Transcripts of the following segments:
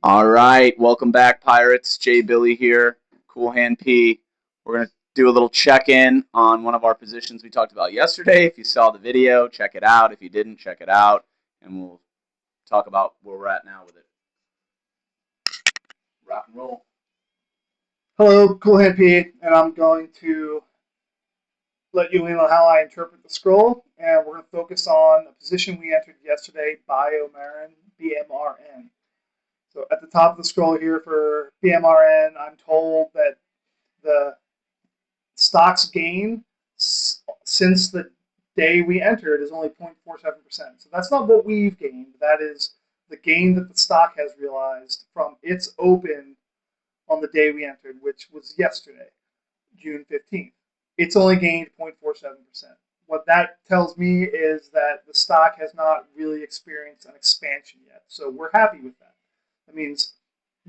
All right, welcome back, Pirates. Jay Billy here, Cool Hand P. We're going to do a little check in on one of our positions we talked about yesterday. If you saw the video, check it out. If you didn't, check it out, and we'll talk about where we're at now with it. Rock and roll. Hello, Cool Hand P, and I'm going to let you in on how I interpret the scroll, and we're going to focus on a position we entered yesterday, BMRN, BMRN. So at the top of the scroll here for BMRN, I'm told that the stock's gain since the day we entered is only 0.47%. So that's not what we've gained. That is the gain that the stock has realized from its open on the day we entered, which was yesterday, June 15th. It's only gained 0.47%. What that tells me is that the stock has not really experienced an expansion yet. So we're happy with that. That means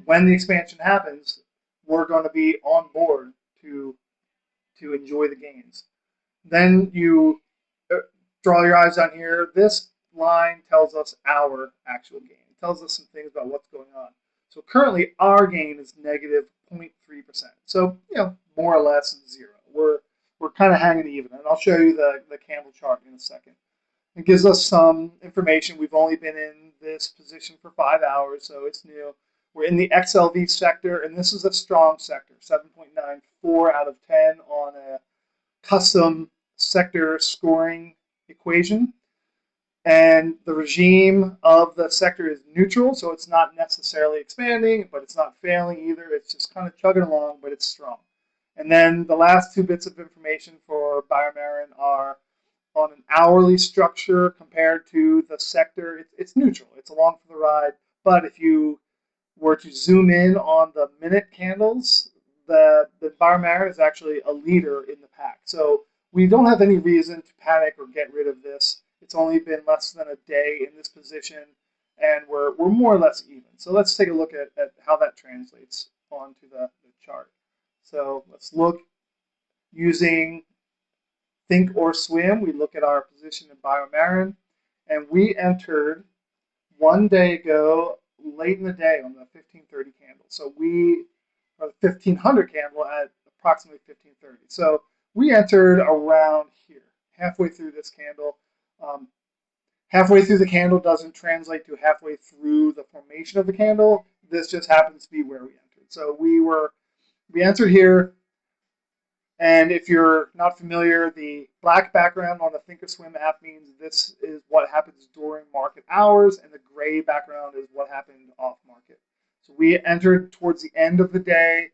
when the expansion happens, we're going to be on board to enjoy the gains. Then you draw your eyes down here. This line tells us our actual gain. It tells us some things about what's going on. So currently our gain is negative 0.3%. So, more or less zero. We're kind of hanging even. And I'll show you the candle chart in a second. It gives us some information. We've only been in this position for 5 hours, so it's new. We're in the XLV sector, and this is a strong sector, 7.94 out of 10 on a custom sector scoring equation. And the regime of the sector is neutral, so it's not necessarily expanding, but it's not failing either. It's just kind of chugging along, but it's strong. And then the last two bits of information for BMRN are on an hourly structure compared to the sector. It's neutral. It's along for the ride. But if you were to zoom in on the minute candles, the BMRN is actually a leader in the pack. So we don't have any reason to panic or get rid of this. It's only been less than a day in this position, and we're more or less even. So let's take a look at how that translates onto the chart. So let's look using Think or Swim. We look at our position in BMRN, and we entered one day ago, late in the day on the 1530 candle. So or the 1500 candle at approximately 1530. So we entered around here, halfway through this candle. Um, Halfway through the candle doesn't translate to halfway through the formation of the candle. This just happens to be where we entered. So we entered here, and if you're not familiar, the black background on the Thinkorswim app means this is what happens during market hours, and the gray background is what happened off market. So we entered towards the end of the day.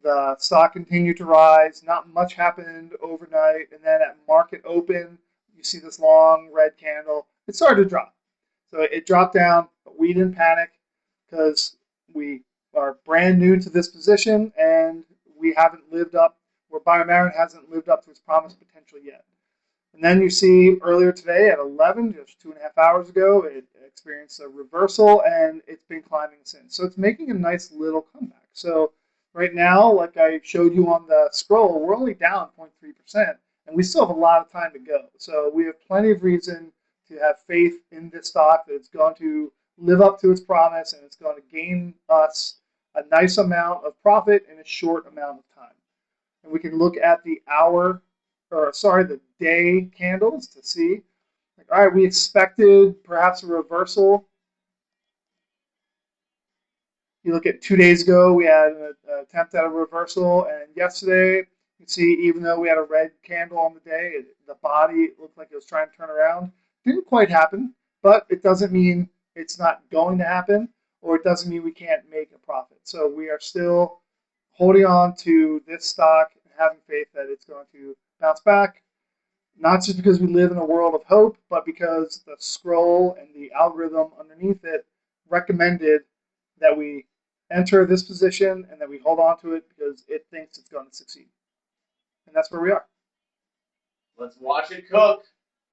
The stock continued to rise. Not much happened overnight, and then at market open, you see this long red candle. It started to drop. So it dropped down, but we didn't panic because we are brand new to this position and we haven't lived up, where BMRN hasn't lived up to its promised potential yet. And then you see earlier today at 11, just 2.5 hours ago, it experienced a reversal and it's been climbing since. So it's making a nice little comeback. So right now, like I showed you on the scroll, we're only down 0.3%, and we still have a lot of time to go. So we have plenty of reason to have faith in this stock that it's going to live up to its promise and it's going to gain us a nice amount of profit in a short amount of time. And we can look at the day candles to see. Like, all right, we expected perhaps a reversal. You look at 2 days ago, we had an attempt at a reversal, and yesterday, you can see even though we had a red candle on the day, the body looked like it was trying to turn around. Didn't quite happen, but it doesn't mean it's not going to happen, or it doesn't mean we can't make a profit. So we are still holding on to this stock and having faith that it's going to bounce back, not just because we live in a world of hope, but because the scroll and the algorithm underneath it recommended that we enter this position and that we hold on to it because it thinks it's going to succeed. And that's where we are. Let's watch it cook.